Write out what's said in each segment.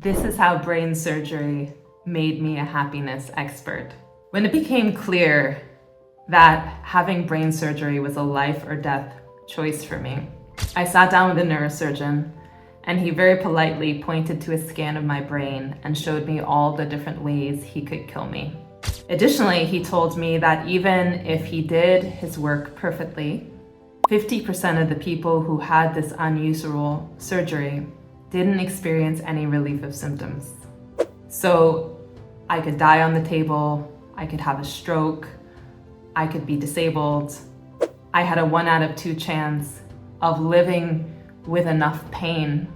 This is how brain surgery made me a happiness expert. When it became clear that having brain surgery was a life or death choice for me, I sat down with a neurosurgeon and he very politely pointed to a scan of my brain and showed me all the different ways he could kill me. Additionally, he told me that even if he did his work perfectly, 50% of the people who had this unusual surgery didn't experience any relief of symptoms. So I could die on the table, I could have a stroke, I could be disabled. I had a 1 out of 2 chance of living with enough pain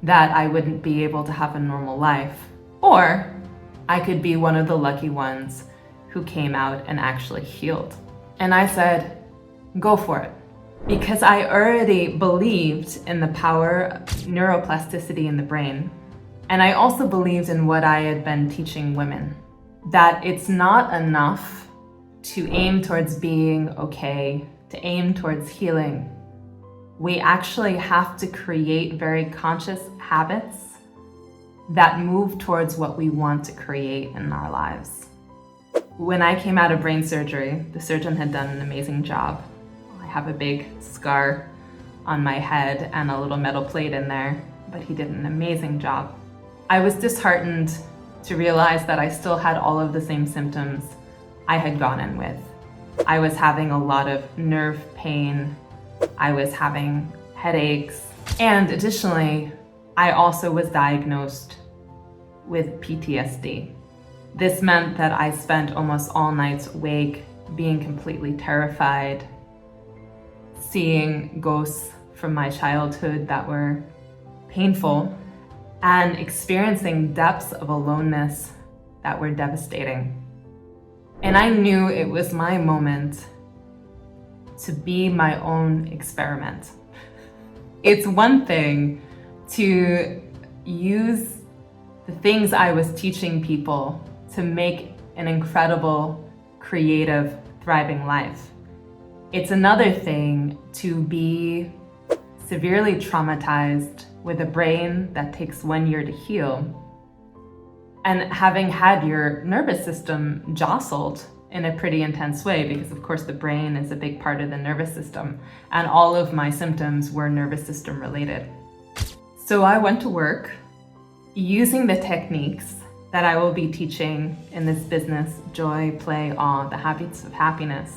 that I wouldn't be able to have a normal life. Or I could be one of the lucky ones who came out and actually healed. And I said, go for it. Because I already believed in the power of neuroplasticity in the brain. And I also believed in what I had been teaching women, that it's not enough to aim towards being okay, to aim towards healing. We actually have to create very conscious habits that move towards what we want to create in our lives. When I came out of brain surgery, the surgeon had done an amazing job. I have a big scar on my head and a little metal plate in there, but he did an amazing job. I was disheartened to realize that I still had all of the same symptoms I had gone in with. I was having a lot of nerve pain, I was having headaches, and additionally, I also was diagnosed with PTSD. This meant that I spent almost all nights awake, being completely terrified, seeing ghosts from my childhood that were painful, and experiencing depths of aloneness that were devastating. And I knew it was my moment to be my own experiment. It's one thing to use the things I was teaching people to make an incredible, creative, thriving life. It's another thing to be severely traumatized with a brain that takes 1 year to heal, and having had your nervous system jostled in a pretty intense way, because of course the brain is a big part of the nervous system, and all of my symptoms were nervous system related. So I went to work using the techniques that I will be teaching in this business, joy, play, awe, the habits of happiness,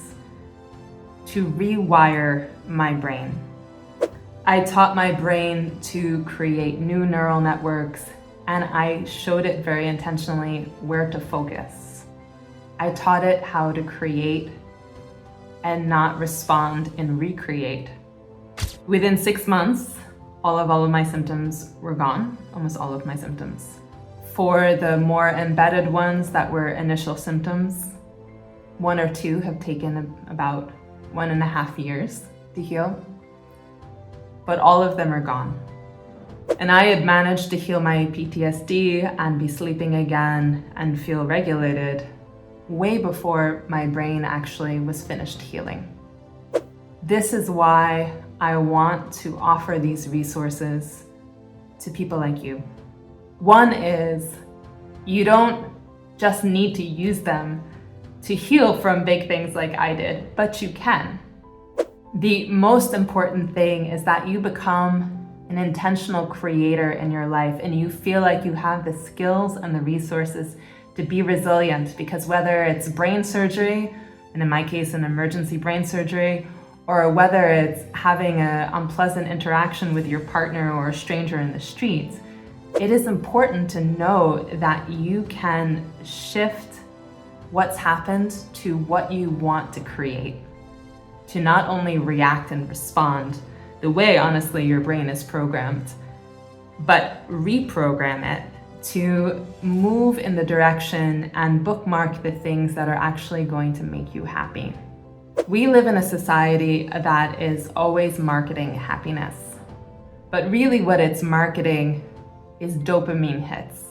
to rewire my brain. I taught my brain to create new neural networks, and I showed it very intentionally where to focus. I taught it how to create and not respond and recreate. Within 6 months, all of my symptoms were gone, almost all of my symptoms. For the more embedded ones that were initial symptoms, 1 or 2 have taken about 1.5 years to heal, but all of them are gone. And I had managed to heal my PTSD and be sleeping again and feel regulated way before my brain actually was finished healing. This is why I want to offer these resources to people like you. One is, you don't just need to use them to heal from big things like I did, but you can. The most important thing is that you become an intentional creator in your life and you feel like you have the skills and the resources to be resilient, because whether it's brain surgery, and in my case an emergency brain surgery, or whether it's having an unpleasant interaction with your partner or a stranger in the streets, it is important to know that you can shift what's happened to what you want to create, to not only react and respond the way, honestly, your brain is programmed, but reprogram it to move in the direction and bookmark the things that are actually going to make you happy. We live in a society that is always marketing happiness, but really what it's marketing is dopamine hits.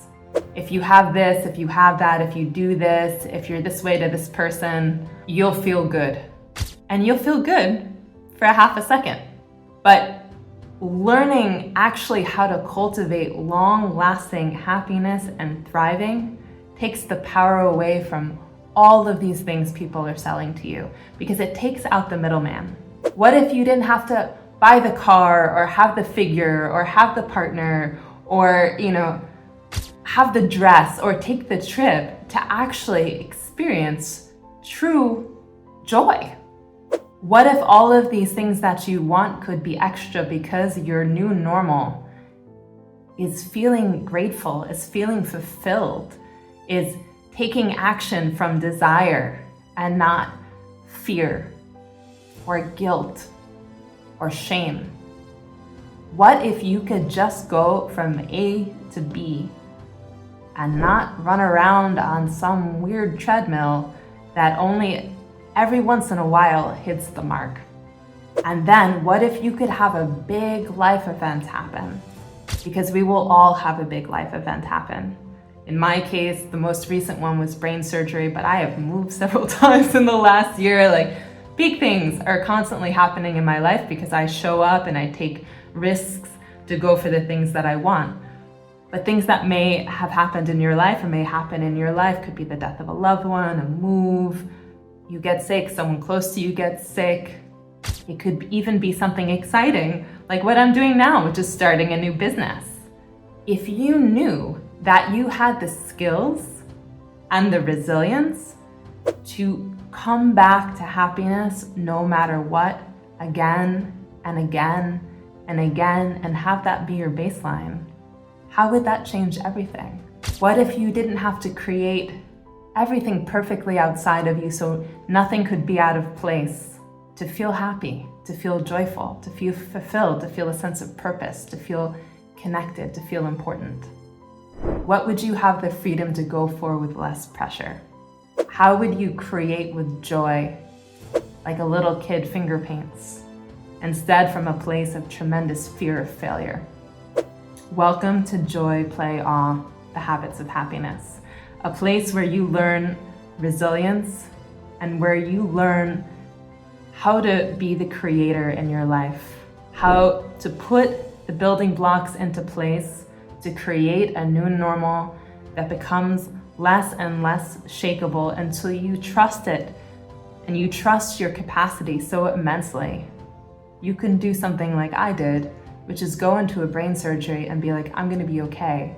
If you have this, if you have that, if you do this, if you're this way to this person, you'll feel good. And you'll feel good for a half a second. But learning actually how to cultivate long-lasting happiness and thriving takes the power away from all of these things people are selling to you, because it takes out the middleman. What if you didn't have to buy the car or have the figure or have the partner or, have the dress or take the trip to actually experience true joy? What if all of these things that you want could be extra because your new normal is feeling grateful, is feeling fulfilled, is taking action from desire and not fear or guilt or shame? What if you could just go from A to B and not run around on some weird treadmill that only every once in a while hits the mark? And then what if you could have a big life event happen? Because we will all have a big life event happen. In my case, the most recent one was brain surgery, but I have moved several times in the last year. Big things are constantly happening in my life because I show up and I take risks to go for the things that I want. But things that may have happened in your life or may happen in your life could be the death of a loved one, a move, you get sick, someone close to you gets sick. It could even be something exciting, like what I'm doing now, which is starting a new business. If you knew that you had the skills and the resilience to come back to happiness no matter what, again and again and again, and have that be your baseline, how would that change everything? What if you didn't have to create everything perfectly outside of you so nothing could be out of place to feel happy, to feel joyful, to feel fulfilled, to feel a sense of purpose, to feel connected, to feel important? What would you have the freedom to go for with less pressure? How would you create with joy, like a little kid finger paints, instead from a place of tremendous fear of failure? Welcome to Joy, Play, Awe, the Habits of Happiness, a place where you learn resilience and where you learn how to be the creator in your life, how to put the building blocks into place to create a new normal that becomes less and less shakeable until you trust it and you trust your capacity so immensely. You can do something like I did, which is go into a brain surgery and be like, I'm gonna be okay.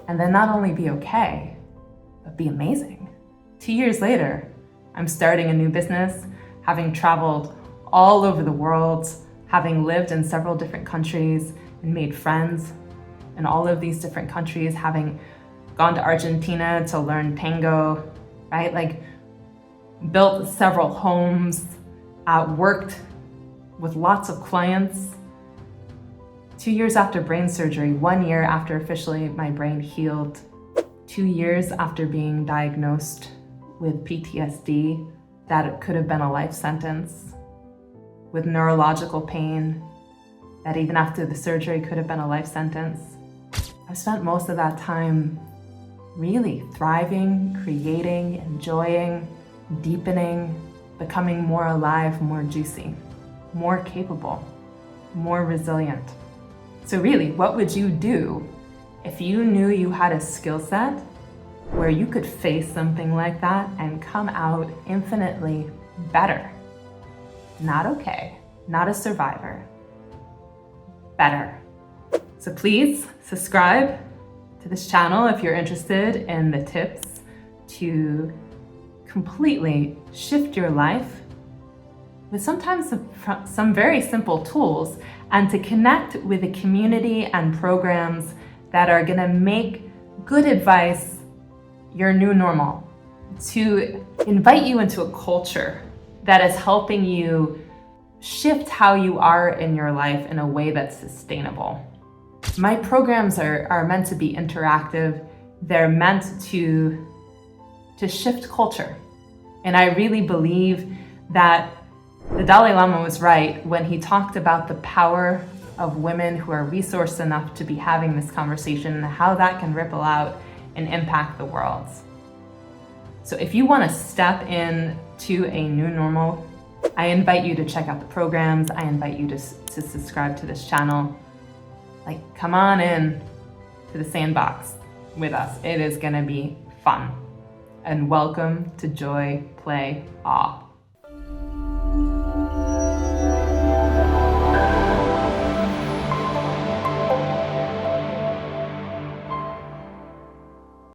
And then not only be okay, but be amazing. 2 years later, I'm starting a new business, having traveled all over the world, having lived in several different countries and made friends in all of these different countries, having gone to Argentina to learn tango, right? Built several homes, worked with lots of clients. 2 years after brain surgery, 1 year after officially my brain healed, 2 years after being diagnosed with PTSD, that could have been a life sentence, with neurological pain, that even after the surgery could have been a life sentence. I've spent most of that time really thriving, creating, enjoying, deepening, becoming more alive, more juicy, more capable, more resilient. So really, what would you do if you knew you had a skill set where you could face something like that and come out infinitely better? Not okay, not a survivor, better. So please subscribe to this channel if you're interested in the tips to completely shift your life with sometimes some very simple tools, and to connect with a community and programs that are gonna make good advice your new normal, to invite you into a culture that is helping you shift how you are in your life in a way that's sustainable. My programs are meant to be interactive. They're meant to shift culture. And I really believe that the Dalai Lama was right when he talked about the power of women who are resourced enough to be having this conversation and how that can ripple out and impact the world. So if you want to step into a new normal I invite you to check out the programs. I invite you to subscribe to this channel. Like, come on in to the sandbox with us. It is gonna be fun. And welcome to Joy, Play, Awe.